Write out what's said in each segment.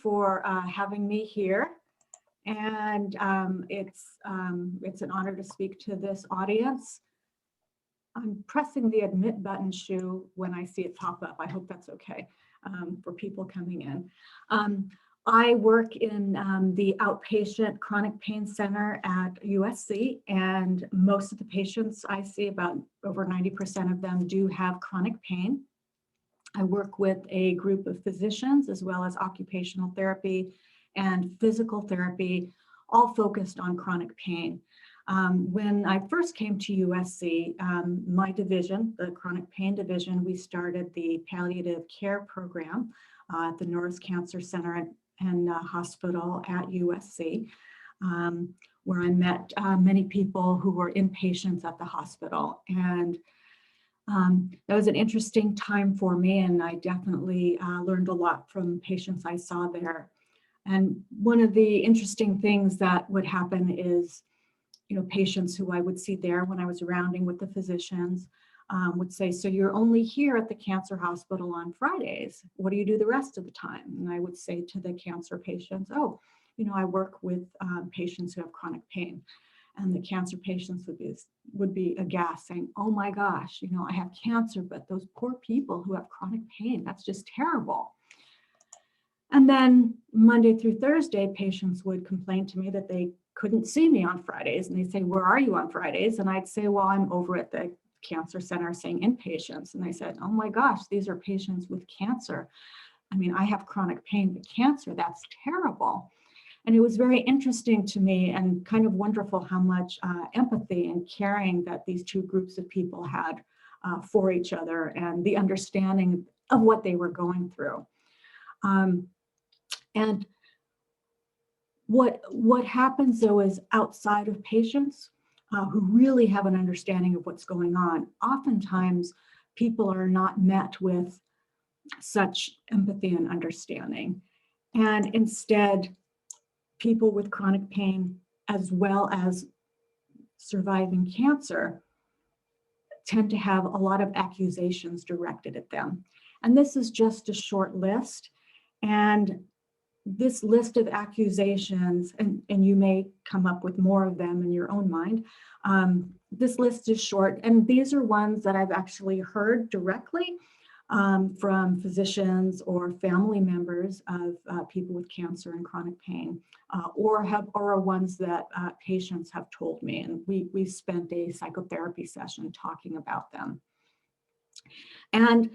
for having me here. And it's an honor to speak to this audience. I'm pressing the admit button, Shu, when I see it pop up. I hope that's okay for people coming in. I work in the outpatient chronic pain center at USC, and most of the patients I see, about over 90% of them, do have chronic pain. I work with a group of physicians as well as occupational therapy and physical therapy, all focused on chronic pain. When I first came to USC, my division, the chronic pain division, we started the palliative care program at the Norris Cancer Center and Hospital at USC, where I met many people who were inpatients at the hospital. And that was an interesting time for me, and I definitely learned a lot from patients I saw there. And one of the interesting things that would happen is, patients who I would see there when I was rounding with the physicians would say, so you're only here at the cancer hospital on Fridays. What do you do the rest of the time? And I would say to the cancer patients, oh, I work with patients who have chronic pain. And the cancer patients would be aghast, saying, oh my gosh, I have cancer, but those poor people who have chronic pain, that's just terrible. And then Monday through Thursday, patients would complain to me that they couldn't see me on Fridays. And they'd say, where are you on Fridays? And I'd say, well, I'm over at the cancer center seeing inpatients. And they said, oh my gosh, these are patients with cancer. I mean, I have chronic pain, but cancer, that's terrible. And it was very interesting to me and kind of wonderful how much empathy and caring that these two groups of people had for each other and the understanding of what they were going through. And what happens though is outside of patients who really have an understanding of what's going on, oftentimes people are not met with such empathy and understanding. And instead, people with chronic pain, as well as surviving cancer, tend to have a lot of accusations directed at them. And this is just a short list. And this list of accusations, and you may come up with more of them in your own mind, this list is short. And these are ones that I've actually heard directly from physicians or family members of people with cancer and chronic pain, or are ones that patients have told me. And we spent a psychotherapy session talking about them. And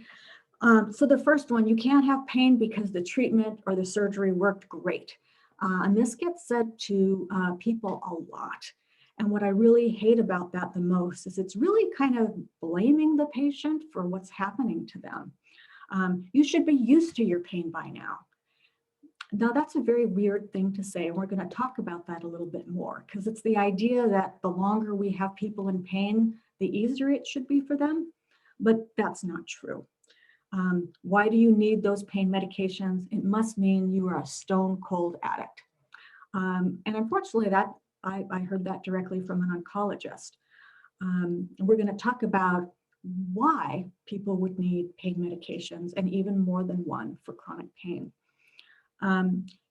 so the first one, you can't have pain because the treatment or the surgery worked great. And this gets said to people a lot. And what I really hate about that the most is it's really kind of blaming the patient for what's happening to them. You should be used to your pain by now. Now, that's a very weird thing to say, and we're going to talk about that a little bit more, because it's the idea that the longer we have people in pain, the easier it should be for them, but that's not true. Why do you need those pain medications? It must mean you are a stone cold addict. And unfortunately, I heard that directly from an oncologist. We're going to talk about why people would need pain medications, and even more than one for chronic pain.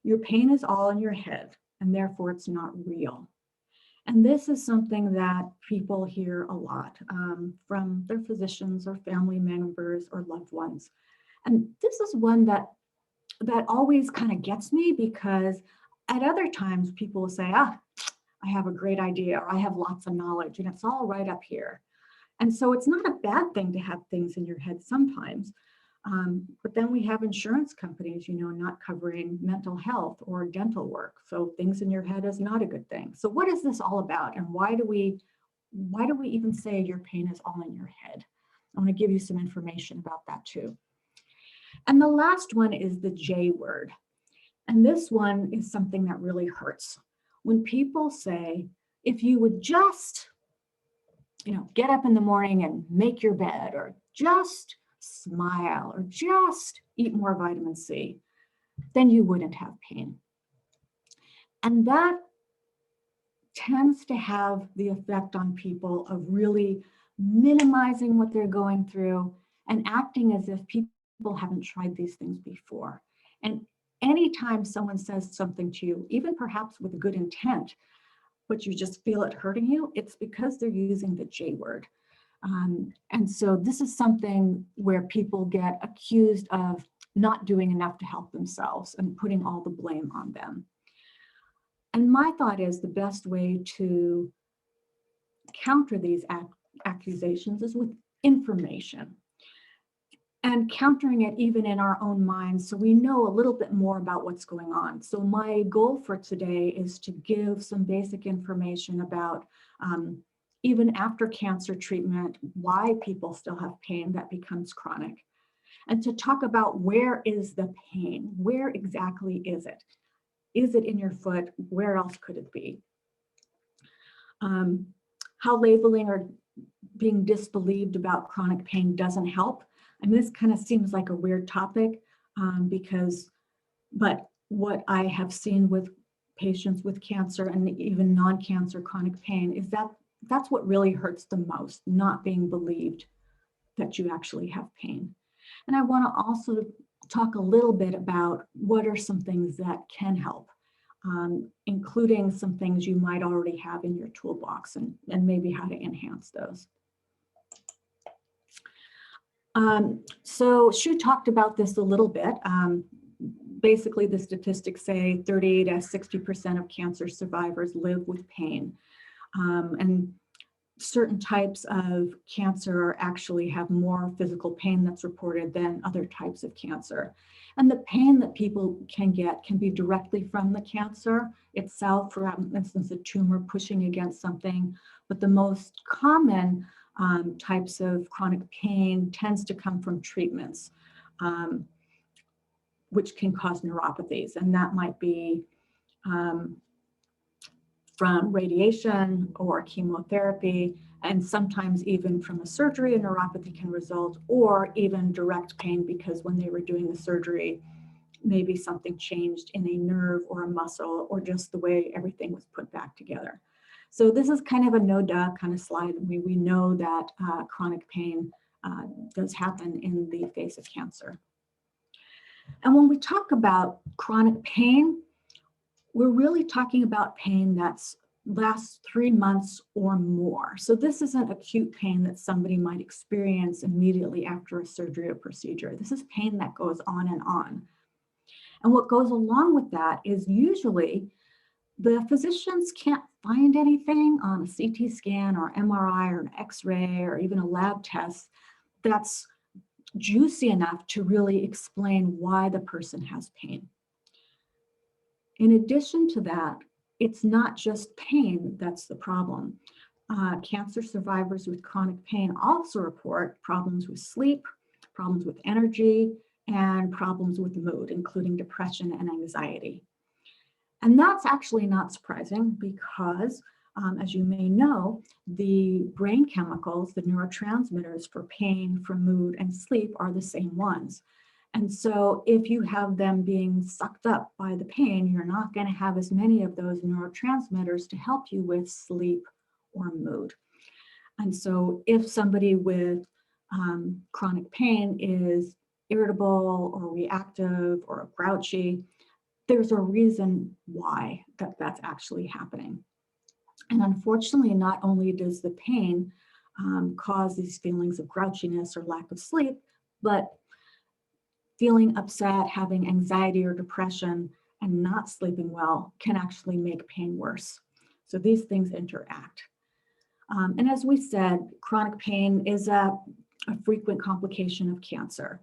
Your pain is all in your head, and therefore it's not real. And this is something that people hear a lot from their physicians or family members or loved ones. And this is one that always kind of gets me, because at other times people will say, I have a great idea, or I have lots of knowledge, and it's all right up here. And so it's not a bad thing to have things in your head sometimes. But then we have insurance companies, not covering mental health or dental work. So things in your head is not a good thing. So what is this all about? And why do we even say your pain is all in your head? I want to give you some information about that too. And the last one is the J word. And this one is something that really hurts. When people say, if you would just, get up in the morning and make your bed, or just smile, or just eat more vitamin C, then you wouldn't have pain. And that tends to have the effect on people of really minimizing what they're going through and acting as if people haven't tried these things before. And anytime someone says something to you, even perhaps with good intent, but you just feel it hurting you, it's because they're using the J word. And so this is something where people get accused of not doing enough to help themselves and putting all the blame on them. And my thought is the best way to counter these accusations is with information, and countering it even in our own minds so we know a little bit more about what's going on. So my goal for today is to give some basic information about even after cancer treatment, why people still have pain that becomes chronic, and to talk about where is the pain? Where exactly is it? Is it in your foot? Where else could it be? How labeling or being disbelieved about chronic pain doesn't help. And this kind of seems like a weird topic but what I have seen with patients with cancer and even non-cancer chronic pain is that that's what really hurts the most, not being believed that you actually have pain. And I want to also talk a little bit about what are some things that can help, including some things you might already have in your toolbox and maybe how to enhance those. So Shu talked about this a little bit. Basically, the statistics say 30 to 60% of cancer survivors live with pain. And certain types of cancer actually have more physical pain that's reported than other types of cancer. And the pain that people can get can be directly from the cancer itself, for instance, a tumor pushing against something. But the most common types of chronic pain tends to come from treatments, which can cause neuropathies. And that might be from radiation or chemotherapy, and sometimes even from a surgery, a neuropathy can result, or even direct pain because when they were doing the surgery, maybe something changed in a nerve or a muscle, or just the way everything was put back together. So this is kind of a no-duh kind of slide. We know that chronic pain does happen in the face of cancer. And when we talk about chronic pain, we're really talking about pain that's lasts 3 months or more. So this isn't acute pain that somebody might experience immediately after a surgery or procedure. This is pain that goes on and on. And what goes along with that is usually the physicians can't find anything on a CT scan or MRI or an X-ray or even a lab test that's juicy enough to really explain why the person has pain. In addition to that, it's not just pain that's the problem. Cancer survivors with chronic pain also report problems with sleep, problems with energy, and problems with mood, including depression and anxiety. And that's actually not surprising because, as you may know, the brain chemicals, the neurotransmitters for pain, for mood, and sleep are the same ones. And so if you have them being sucked up by the pain, you're not going to have as many of those neurotransmitters to help you with sleep or mood. And so if somebody with chronic pain is irritable or reactive or grouchy, there's a reason why that's actually happening. And unfortunately, not only does the pain cause these feelings of grouchiness or lack of sleep, but feeling upset, having anxiety or depression, and not sleeping well can actually make pain worse. So these things interact. And as we said, chronic pain is a frequent complication of cancer.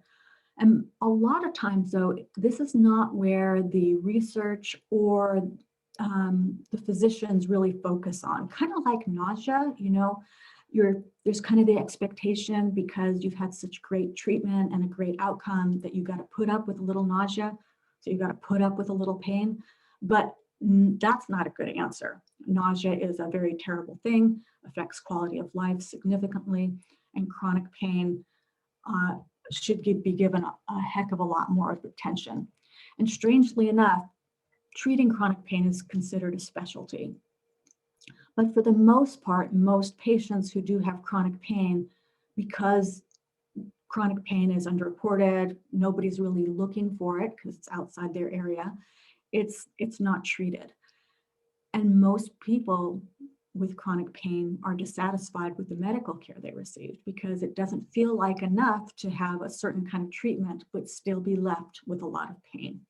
And a lot of times, though, this is not where the research or the physicians really focus on. Kind of like nausea, you know, there's kind of the expectation because you've had such great treatment and a great outcome that you got to put up with a little nausea. So you got to put up with a little pain, but that's not a good answer. Nausea is a very terrible thing, affects quality of life significantly, and chronic pain should be given a heck of a lot more of attention. And strangely enough, treating chronic pain is considered a specialty. But for the most part, most patients who do have chronic pain, because chronic pain is underreported, nobody's really looking for it because it's outside their area, it's not treated. And most people with chronic pain are dissatisfied with the medical care they received because it doesn't feel like enough to have a certain kind of treatment, but still be left with a lot of pain.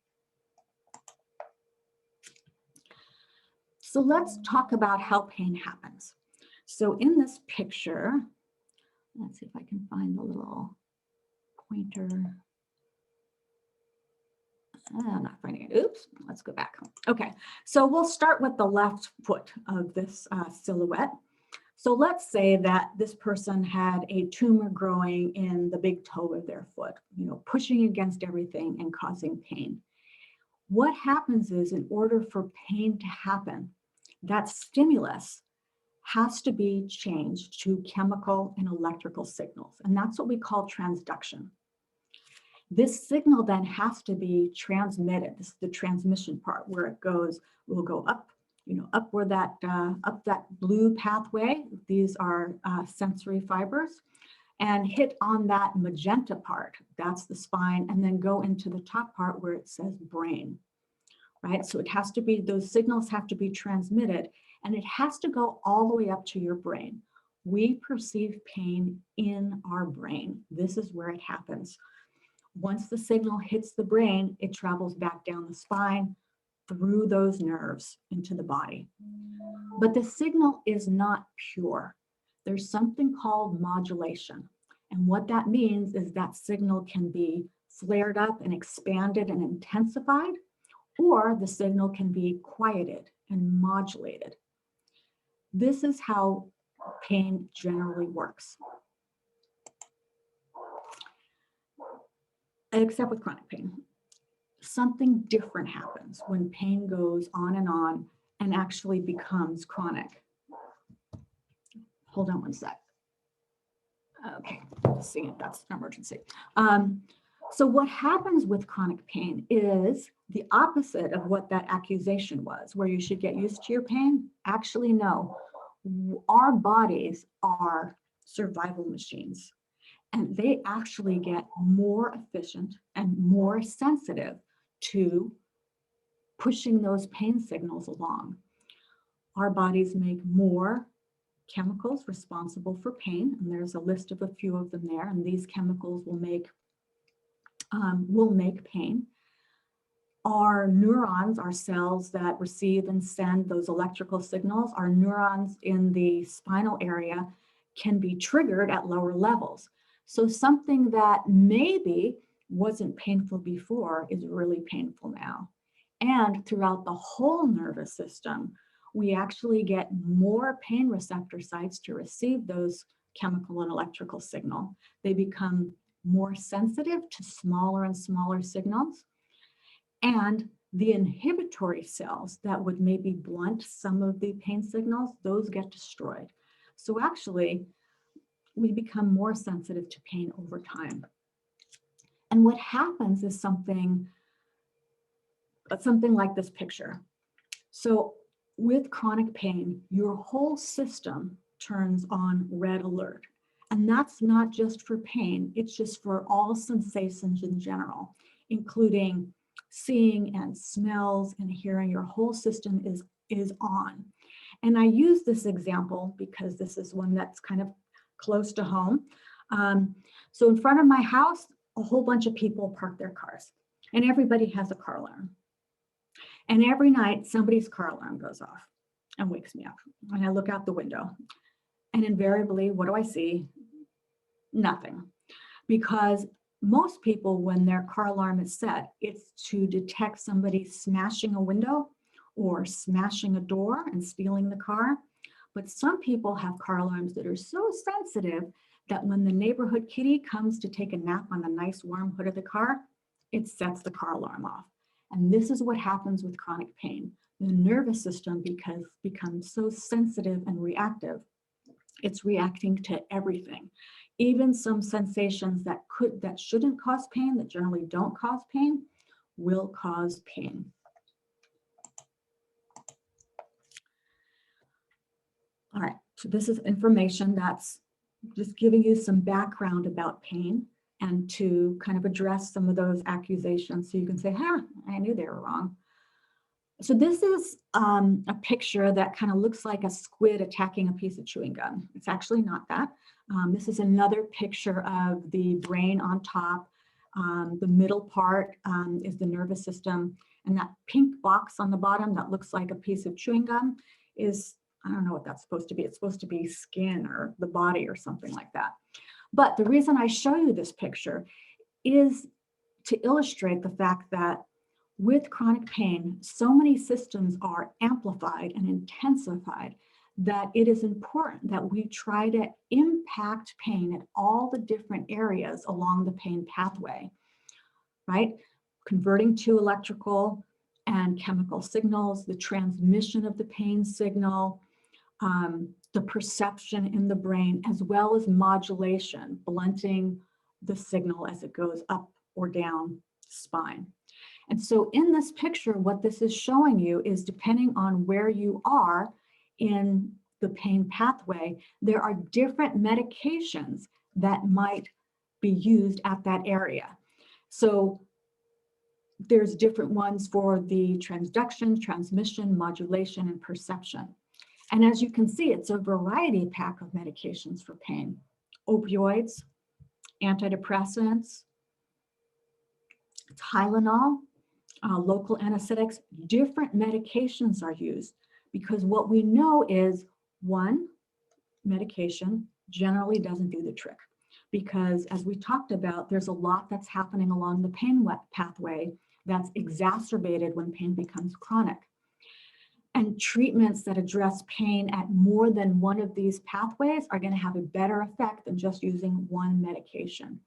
So let's talk about how pain happens. So in this picture, let's see if I can find the little pointer. I'm not finding it. Oops, let's go back. Okay, so we'll start with the left foot of this silhouette. So let's say that this person had a tumor growing in the big toe of their foot, pushing against everything and causing pain. What happens is, in order for pain to happen, that stimulus has to be changed to chemical and electrical signals, and that's what we call transduction. This signal then has to be transmitted. This is the transmission part where it goes, will go up, up where that, up that blue pathway. These are sensory fibers, and hit on that magenta part, that's the spine, and then go into the top part where it says brain, right? So it has to be, those signals have to be transmitted, and it has to go all the way up to your brain. We perceive pain in our brain. This is where it happens. Once the signal hits the brain, it travels back down the spine, through those nerves into the body. But the signal is not pure. There's something called modulation. And what that means is that signal can be flared up and expanded and intensified, or the signal can be quieted and modulated. This is how pain generally works. Except with chronic pain. Something different happens when pain goes on and actually becomes chronic. Hold on one sec. Okay, let's see if that's an emergency. So what happens with chronic pain is the opposite of what that accusation was, where you should get used to your pain. Actually, no. Our bodies are survival machines, and they actually get more efficient and more sensitive to pushing those pain signals along. Our bodies make more chemicals responsible for pain, and there's a list of a few of them there, and these chemicals will make pain. Our neurons, our cells that receive and send those electrical signals, our neurons in the spinal area can be triggered at lower levels. So something that maybe wasn't painful before is really painful now. And throughout the whole nervous system, we actually get more pain receptor sites to receive those chemical and electrical signal. They become more sensitive to smaller and smaller signals. And the inhibitory cells that would maybe blunt some of the pain signals, those get destroyed. So actually, we become more sensitive to pain over time. And what happens is something like this picture. So with chronic pain, your whole system turns on red alert. And that's not just for pain, it's just for all sensations in general, including seeing and smells and hearing. Your whole system is on. And I use this example because this is one that's kind of close to home. So in front of my house, a whole bunch of people park their cars, and everybody has a car alarm. And every night, somebody's car alarm goes off and wakes me up. And I look out the window, and invariably, what do I see? Nothing. Because most people, when their car alarm is set, it's to detect somebody smashing a window or smashing a door and stealing the car. But some people have car alarms that are so sensitive that when the neighborhood kitty comes to take a nap on the nice warm hood of the car, it sets the car alarm off. And this is what happens with chronic pain. The nervous system becomes so sensitive and reactive. It's reacting to everything. Even some sensations that shouldn't cause pain, that generally don't cause pain, will cause pain. All right, so this is information that's just giving you some background about pain and to kind of address some of those accusations so you can say, I knew they were wrong. So this is a picture that kind of looks like a squid attacking a piece of chewing gum. It's actually not that. This is another picture of the brain on top. The middle part is the nervous system. And that pink box on the bottom that looks like a piece of chewing gum is, I don't know what that's supposed to be. It's supposed to be skin or the body or something like that. But the reason I show you this picture is to illustrate the fact that with chronic pain, so many systems are amplified and intensified that it is important that we try to impact pain at all the different areas along the pain pathway, right? Converting to electrical and chemical signals, the transmission of the pain signal, the perception in the brain, as well as modulation, blunting the signal as it goes up or down the spine. And so in this picture, what this is showing you is depending on where you are in the pain pathway, there are different medications that might be used at that area. So there's different ones for the transduction, transmission, modulation, and perception. And as you can see, it's a variety pack of medications for pain. Opioids, antidepressants, Tylenol, local anesthetics, different medications are used because what we know is one medication generally doesn't do the trick because as we talked about, there's a lot that's happening along the pain pathway that's exacerbated when pain becomes chronic. And treatments that address pain at more than one of these pathways are going to have a better effect than just using one medication.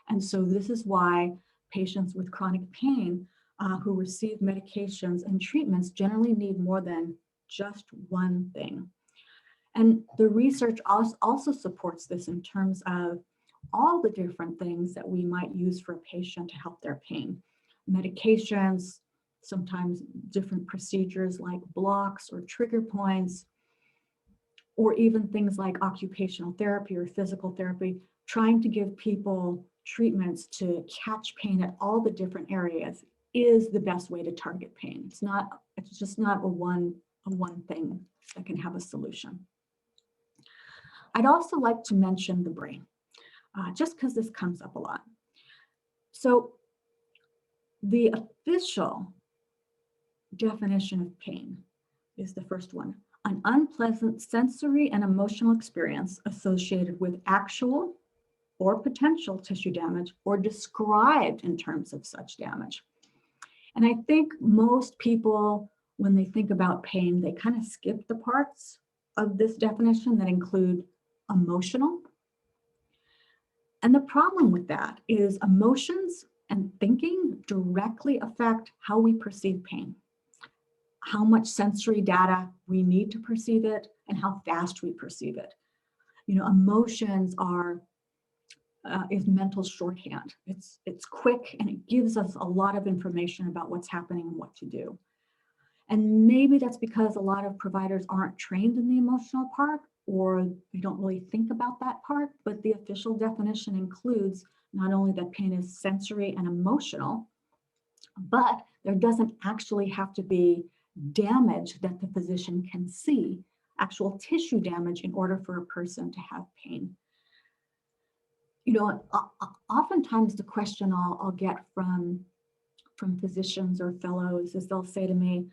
And so this is why patients with chronic pain who receive medications and treatments generally need more than just one thing. And the research also supports this in terms of all the different things that we might use for a patient to help their pain. Medications, sometimes different procedures like blocks or trigger points, or even things like occupational therapy or physical therapy, trying to give people treatments to catch pain at all the different areas is the best way to target pain. It's just not a one thing that can have a solution. I'd also like to mention the brain, just because this comes up a lot. So the official definition of pain is the first one: an unpleasant sensory and emotional experience associated with actual or potential tissue damage or described in terms of such damage. And I think most people, when they think about pain, they kind of skip the parts of this definition that include emotional. And the problem with that is emotions and thinking directly affect how we perceive pain, how much sensory data we need to perceive it, and how fast we perceive it. You know, emotions is mental shorthand. It's quick and it gives us a lot of information about what's happening and what to do. And maybe that's because a lot of providers aren't trained in the emotional part, or they don't really think about that part, but the official definition includes not only that pain is sensory and emotional, but there doesn't actually have to be damage that the physician can see, actual tissue damage, in order for a person to have pain. You know, oftentimes the question I'll get from physicians or fellows is they'll say to me,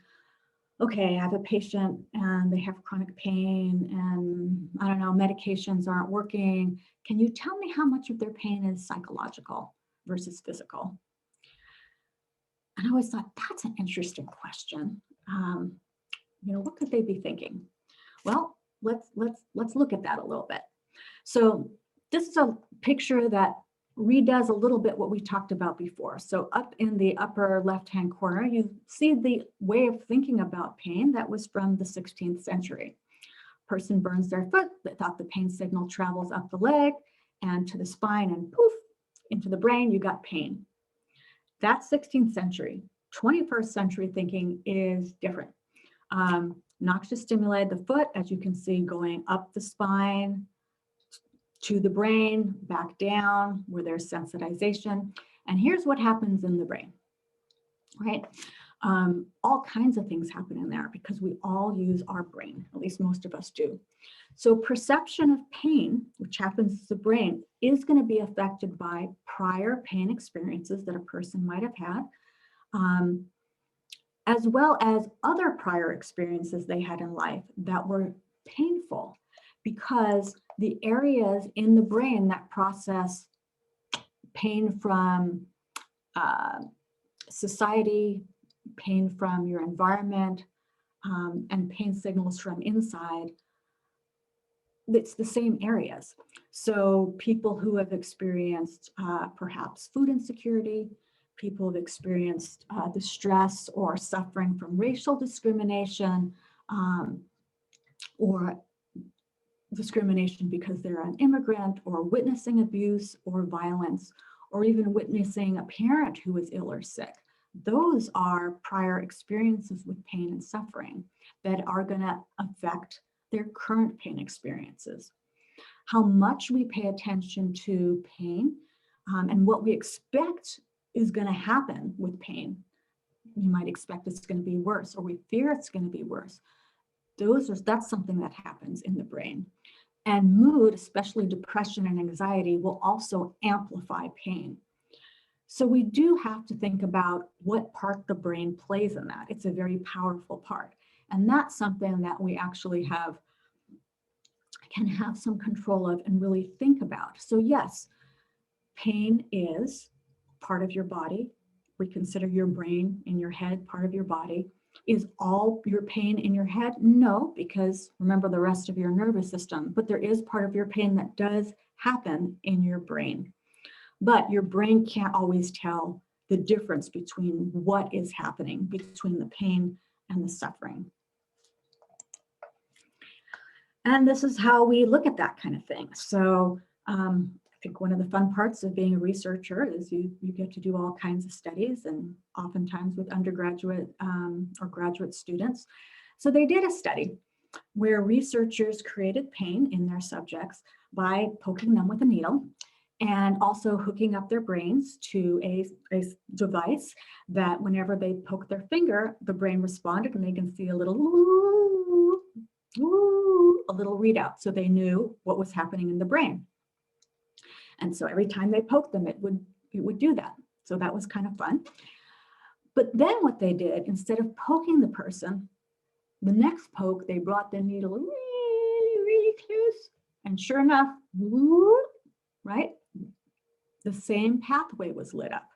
okay, I have a patient and they have chronic pain and I don't know, medications aren't working. Can you tell me how much of their pain is psychological versus physical? And I always thought, that's an interesting question. You know, what could they be thinking? Well, let's look at that a little bit. So this is a picture that redoes a little bit what we talked about before. So up in the upper left-hand corner, you see the way of thinking about pain that was from the 16th century. Person burns their foot, they thought the pain signal travels up the leg and to the spine and poof, into the brain, you got pain. That's 16th century. 21st century thinking is different. Noxious stimuli, the foot, as you can see, going up the spine to the brain, back down where there's sensitization. And here's what happens in the brain, right? All kinds of things happen in there because we all use our brain, at least most of us do. So perception of pain, which happens in the brain, is going to be affected by prior pain experiences that a person might have had, as well as other prior experiences they had in life that were painful, because the areas in the brain that process pain from society, pain from your environment, and pain signals from inside, it's the same areas. So people who have experienced perhaps food insecurity, people who have experienced the stress or suffering from racial discrimination, or discrimination because they're an immigrant, or witnessing abuse or violence, or even witnessing a parent who is ill or sick. Those are prior experiences with pain and suffering that are going to affect their current pain experiences. How much we pay attention to pain and what we expect is going to happen with pain. You might expect it's going to be worse, or we fear it's going to be worse. That's something that happens in the brain. And mood, especially depression and anxiety, will also amplify pain. So we do have to think about what part the brain plays in that. It's a very powerful part. And that's something that we actually can have some control of and really think about. So yes, pain is part of your body. We consider your brain in your head part of your body. Is all your pain in your head? No, because remember the rest of your nervous system, but there is part of your pain that does happen in your brain. But your brain can't always tell the difference between what is happening between the pain and the suffering. And this is how we look at that kind of thing. So I think one of the fun parts of being a researcher is you get to do all kinds of studies, and oftentimes with undergraduate or graduate students. So they did a study where researchers created pain in their subjects by poking them with a needle and also hooking up their brains to a device that whenever they poke their finger, the brain responded and they can see a little woo, woo, a little readout. So they knew what was happening in the brain. And so every time they poked them, it would do that. So that was kind of fun. But then what they did, instead of poking the person, the next poke, they brought the needle really, really close. And sure enough, whoop, right? The same pathway was lit up.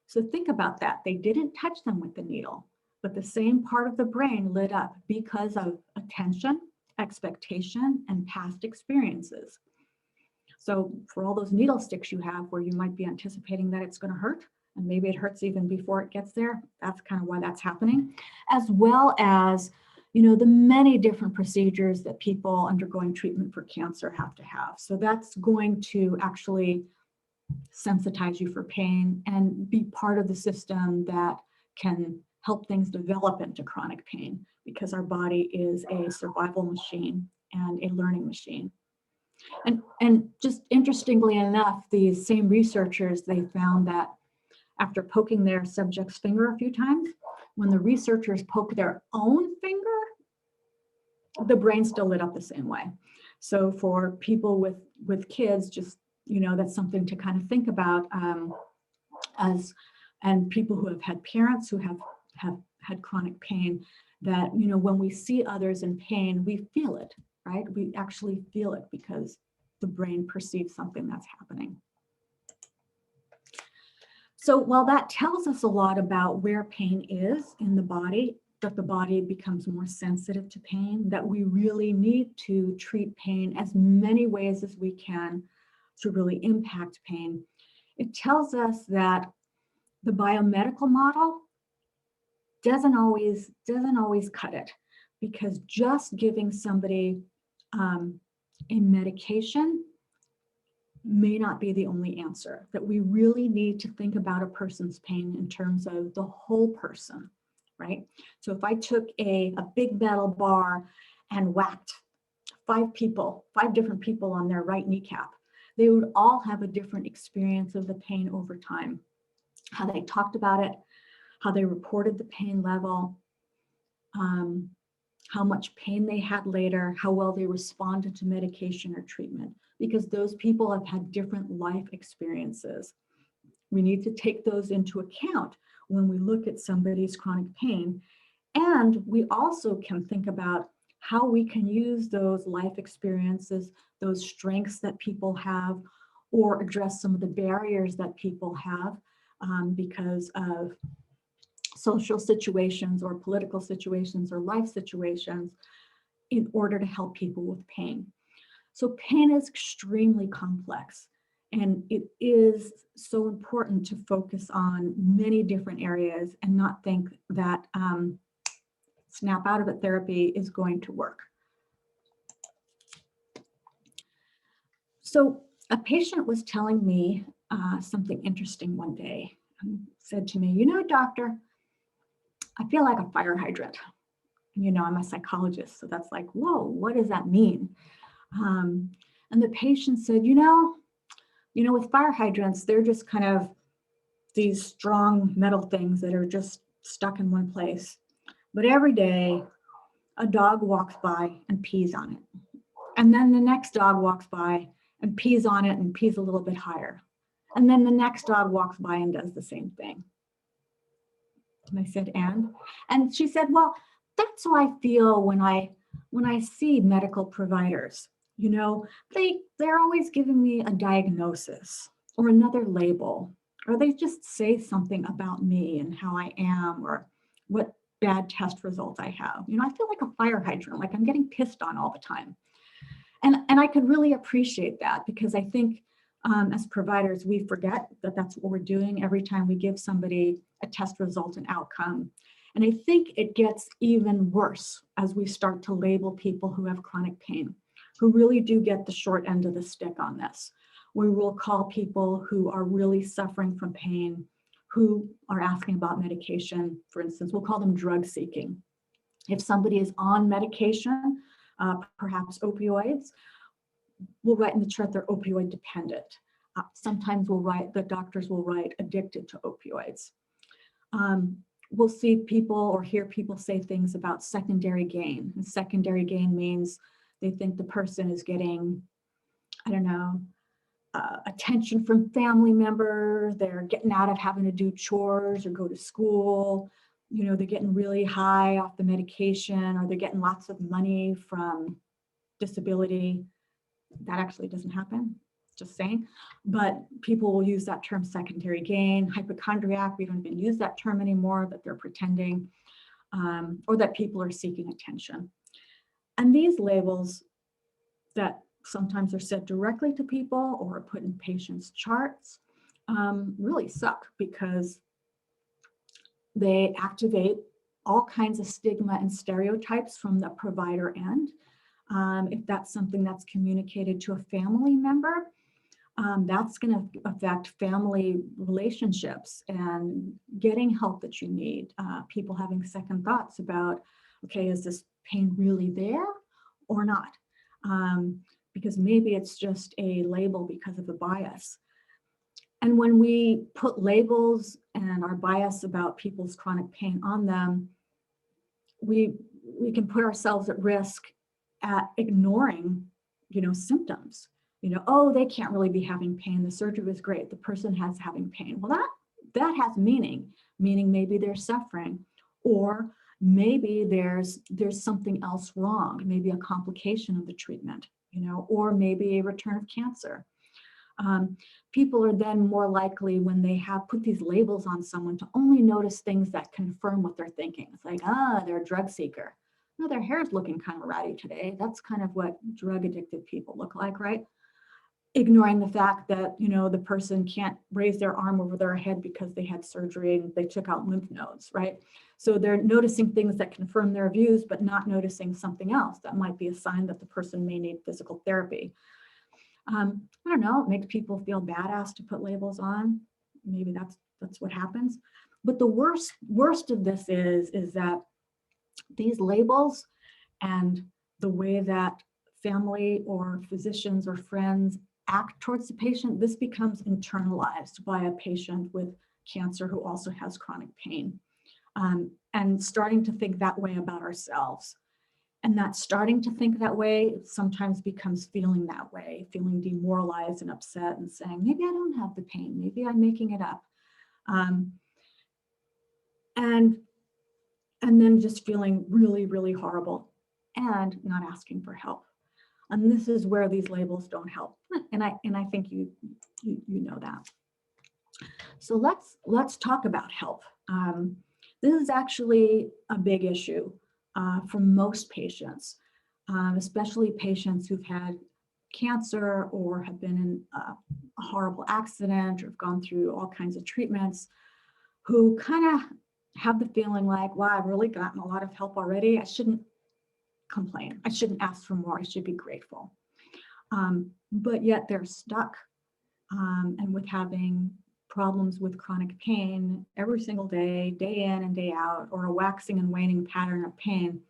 So think about that. They didn't touch them with the needle, but the same part of the brain lit up because of attention, expectation, and past experiences. So for all those needle sticks you have where you might be anticipating that it's going to hurt, and maybe it hurts even before it gets there, that's kind of why that's happening, as well as, the many different procedures that people undergoing treatment for cancer have to have. So that's going to actually sensitize you for pain and be part of the system that can help things develop into chronic pain, because our body is a survival machine and a learning machine. And just interestingly enough, these same researchers, they found that after poking their subject's finger a few times, when the researchers poked their own finger, the brain still lit up the same way. So for people with kids, just, that's something to kind of think about and people who have had parents who have had chronic pain, that, when we see others in pain, we feel it, right? We actually feel it because the brain perceives something that's happening. So while that tells us a lot about where pain is in the body, that the body becomes more sensitive to pain, that we really need to treat pain as many ways as we can to really impact pain, it tells us that the biomedical model doesn't always cut it, because just giving somebody a medication may not be the only answer, that we really need to think about a person's pain in terms of the whole person, right? So if I took a big metal bar and whacked five different people on their right kneecap. They would all have a different experience of the pain over time, how they talked about it, how they reported the pain level, how much pain they had later, how well they responded to medication or treatment, because those people have had different life experiences. We need to take those into account when we look at somebody's chronic pain. And we also can think about how we can use those life experiences, those strengths that people have, or address some of the barriers that people have because of social situations or political situations or life situations, in order to help people with pain. So pain is extremely complex, and it is so important to focus on many different areas and not think that snap out of it therapy is going to work. So a patient was telling me something interesting one day, and said to me, you know, doctor, I feel like a fire hydrant. And, you know, I'm a psychologist, so that's like, whoa, what does that mean? And the patient said, you know, with fire hydrants, they're just kind of these strong metal things that are just stuck in one place. But every day, a dog walks by and pees on it. And then the next dog walks by and pees on it and pees a little bit higher. And then the next dog walks by and does the same thing. And I said, and she said, well, that's how I feel when I see medical providers. You know, they're always giving me a diagnosis or another label, or they just say something about me and how I am, or what bad test results I have. You know, I feel like a fire hydrant, like I'm getting pissed on all the time. And I could really appreciate that, because I think as providers, we forget that that's what we're doing every time we give somebody a test result and outcome. And I think it gets even worse as we start to label people who have chronic pain, who really do get the short end of the stick on this. We will call people who are really suffering from pain, who are asking about medication, for instance, we'll call them drug seeking. If somebody is on medication, perhaps opioids, we'll write in the chart they're opioid dependent. Sometimes the doctors will write addicted to opioids. We'll see people or hear people say things about secondary gain. And secondary gain means they think the person is getting, I don't know, attention from family members, they're getting out of having to do chores or go to school, you know, they're getting really high off the medication, or they're getting lots of money from disability. That actually doesn't happen, just saying. But people will use that term secondary gain. Hypochondriac, we don't even use that term anymore, that they're pretending, or that people are seeking attention. And these labels that sometimes are said directly to people or are put in patients' charts really suck, because they activate all kinds of stigma and stereotypes from the provider end. If that's something that's communicated to a family member, that's going to affect family relationships and getting help that you need. People having second thoughts about, okay, is this pain really there or not? Because maybe it's just a label because of the bias. And when we put labels and our bias about people's chronic pain on them, we can put ourselves at risk at ignoring, symptoms. Oh, they can't really be having pain. The surgery was great. The person has having pain. Well, that has meaning maybe they're suffering, or maybe there's something else wrong, maybe a complication of the treatment, or maybe a return of cancer. People are then more likely, when they have put these labels on someone, to only notice things that confirm what they're thinking. It's like, they're a drug seeker. No, their hair's looking kind of ratty today. That's kind of what drug addicted people look like, right? Ignoring the fact that, the person can't raise their arm over their head because they had surgery and they took out lymph nodes, right? So they're noticing things that confirm their views, but not noticing something else that might be a sign that the person may need physical therapy. I don't know, it makes people feel badass to put labels on. Maybe that's what happens. But the worst of this is that these labels and the way that family or physicians or friends act towards the patient, this becomes internalized by a patient with cancer who also has chronic pain. And starting to think that way about ourselves. And that starting to think that way sometimes becomes feeling that way, feeling demoralized and upset and saying, maybe I don't have the pain, maybe I'm making it up. And then just feeling really, really horrible and not asking for help. And this is where these labels don't help. And I think you know that. So let's talk about help. This is actually a big issue for most patients, especially patients who've had cancer or have been in a horrible accident or have gone through all kinds of treatments, who kind of have the feeling like, wow, I've really gotten a lot of help already. I shouldn't complain. I shouldn't ask for more. I should be grateful. But yet they're stuck and with having problems with chronic pain every single day, day in and day out, or a waxing and waning pattern of pain.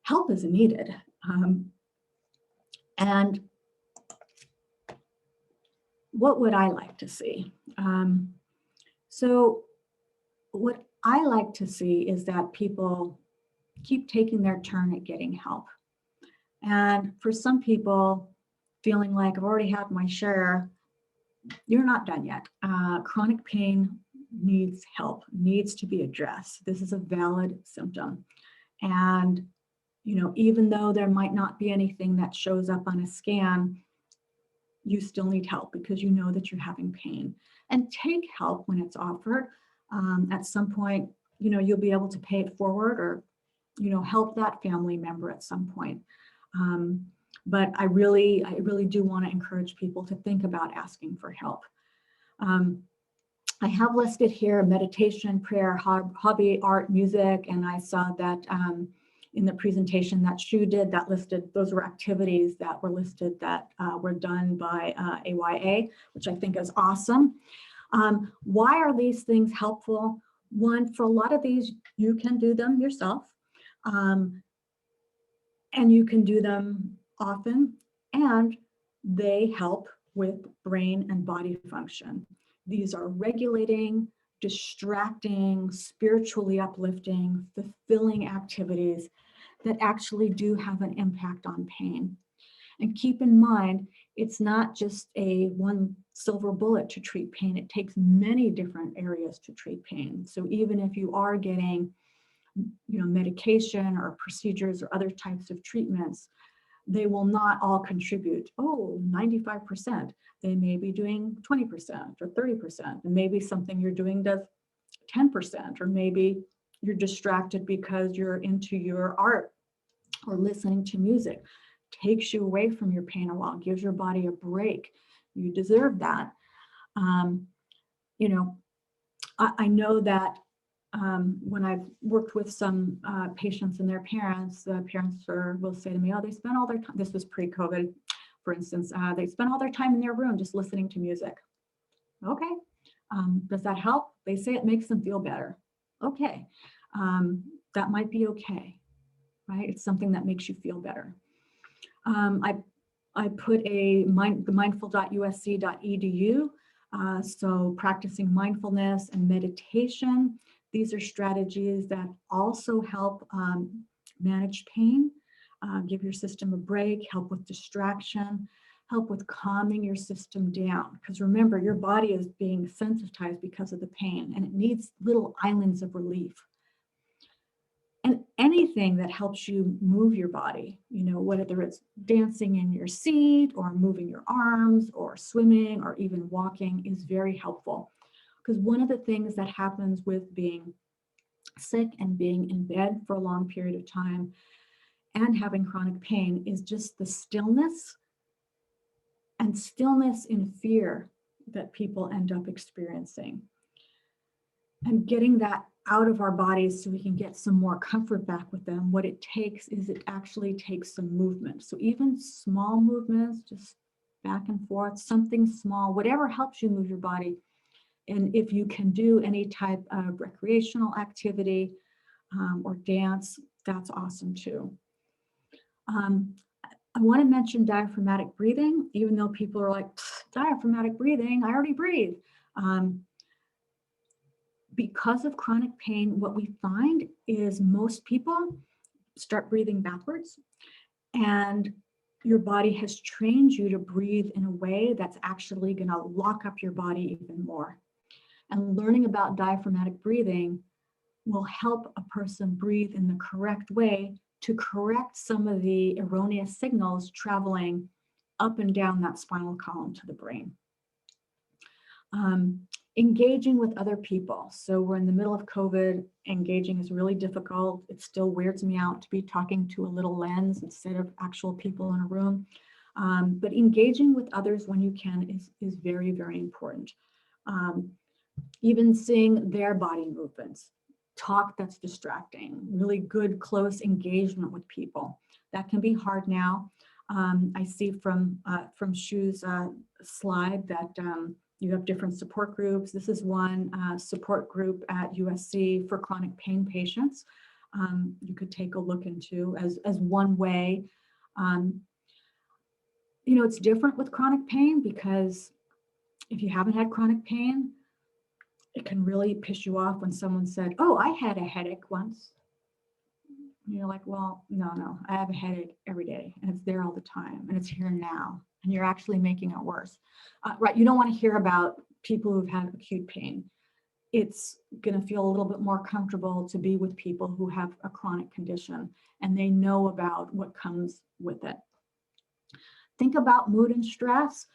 Help is needed. And what would I like to see? So what I like to see is that people keep taking their turn at getting help. And for some people, feeling like I've already had my share, you're not done yet. Chronic pain needs help, needs to be addressed. This is a valid symptom. And, even though there might not be anything that shows up on a scan, you still need help because you know that you're having pain. And take help when it's offered. At some point, you'll be able to pay it forward or, help that family member at some point. But I really do want to encourage people to think about asking for help. I have listed here meditation, prayer, hobby, art, music, and I saw that in the presentation that Shu did, that listed, those were activities that were listed that were done by AYA, which I think is awesome. Why are these things helpful? One, for a lot of these, you can do them yourself, and you can do them often, and they help with brain and body function. These are regulating, distracting, spiritually uplifting, fulfilling activities that actually do have an impact on pain. And keep in mind, it's not just a one silver bullet to treat pain. It takes many different areas to treat pain. So even if you are getting, medication or procedures or other types of treatments, they will not all contribute, 95%. They may be doing 20% or 30%, and maybe something you're doing does 10%, or maybe you're distracted because you're into your art or listening to music. Takes you away from your pain a while, gives your body a break. You deserve that. I know that when I've worked with some patients and their parents, the parents will say to me, they spend all their time, this was pre-COVID, for instance, they spend all their time in their room just listening to music. Okay, does that help? They say it makes them feel better. Okay, that might be okay, right? It's something that makes you feel better. I put the mindful.usc.edu, so practicing mindfulness and meditation. These are strategies that also help manage pain, give your system a break, help with distraction, help with calming your system down. Because remember, your body is being sensitized because of the pain, and it needs little islands of relief. And anything that helps you move your body, whether it's dancing in your seat or moving your arms or swimming or even walking, is very helpful. Because one of the things that happens with being sick and being in bed for a long period of time and having chronic pain is just the stillness and stillness in fear that people end up experiencing. And getting that out of our bodies so we can get some more comfort back with them, what it takes is it actually takes some movement. So even small movements, just back and forth, something small, whatever helps you move your body. And if you can do any type of recreational activity or dance, that's awesome too. I want to mention diaphragmatic breathing, even though people are like, diaphragmatic breathing, I already breathe. Because of chronic pain, what we find is most people start breathing backwards, and your body has trained you to breathe in a way that's actually going to lock up your body even more. And learning about diaphragmatic breathing will help a person breathe in the correct way to correct some of the erroneous signals traveling up and down that spinal column to the brain. Engaging with other people. So we're in the middle of COVID. Engaging is really difficult. It still weirds me out to be talking to a little lens instead of actual people in a room. But engaging with others when you can is very, very important. Even seeing their body movements, talk that's distracting, really good, close engagement with people. That can be hard now. I see from Shu's slide that you have different support groups. This is one support group at USC for chronic pain patients. You could take a look into as one way. It's different with chronic pain because if you haven't had chronic pain, it can really piss you off when someone said, oh, I had a headache once. And you're like, well, no, I have a headache every day and it's there all the time and it's here now. And you're actually making it worse. Right, you don't want to hear about people who've had acute pain. It's going to feel a little bit more comfortable to be with people who have a chronic condition and they know about what comes with it. Think about mood and stress.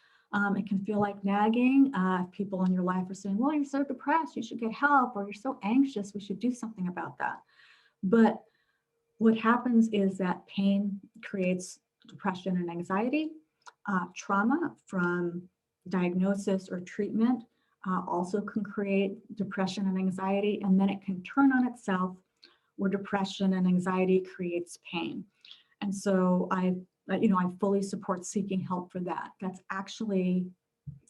It can feel like nagging. If people in your life are saying, well, you're so depressed, you should get help, or you're so anxious, we should do something about that. But what happens is that pain creates depression and anxiety. Trauma from diagnosis or treatment also can create depression and anxiety, and then it can turn on itself where depression and anxiety creates pain. And so I fully support seeking help for that. That's actually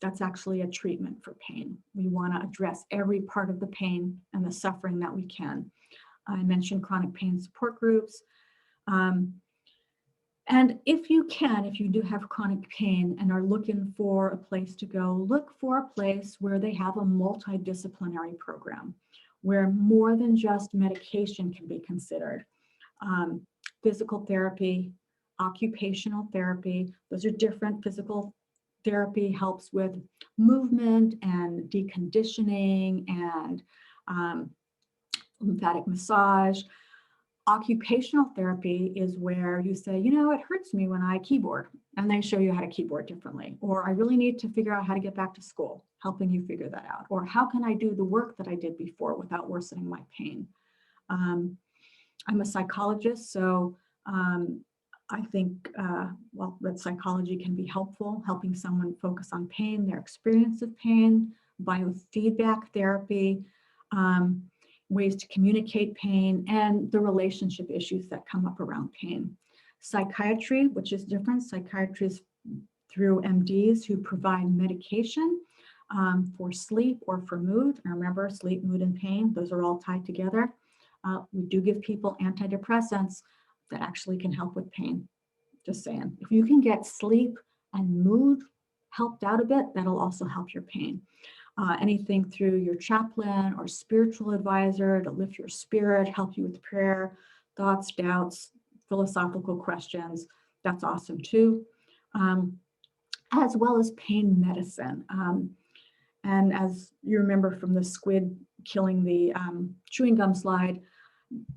a treatment for pain. We want to address every part of the pain and the suffering that we can. I mentioned chronic pain support groups. And if you do have chronic pain and are looking for a place to go, look for a place where they have a multidisciplinary program, where more than just medication can be considered. Physical therapy, occupational therapy, those are different. Physical therapy helps with movement and deconditioning and lymphatic massage. Occupational therapy is where you say, it hurts me when I keyboard, and they show you how to keyboard differently. Or I really need to figure out how to get back to school, helping you figure that out. Or how can I do the work that I did before without worsening my pain? I'm a psychologist, so I think, that psychology can be helpful, helping someone focus on pain, their experience of pain, biofeedback therapy, ways to communicate pain, and the relationship issues that come up around pain. Psychiatry, which is different. Psychiatry is through MDs who provide medication for sleep or for mood. And remember, sleep, mood, and pain, those are all tied together. We do give people antidepressants that actually can help with pain. Just saying, if you can get sleep and mood helped out a bit, that'll also help your pain. Anything through your chaplain or spiritual advisor to lift your spirit, help you with prayer, thoughts, doubts, philosophical questions, that's awesome too. As well as pain medicine. And as you remember from the squid killing the chewing gum slide,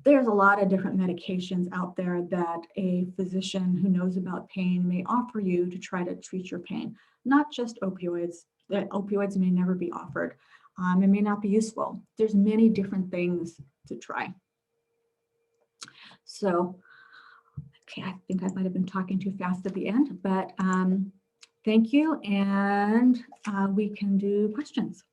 there's a lot of different medications out there that a physician who knows about pain may offer you to try to treat your pain, not just opioids. That opioids may never be offered. It may not be useful. There's many different things to try. So, okay, I think I might have been talking too fast at the end, but thank you, and we can do questions.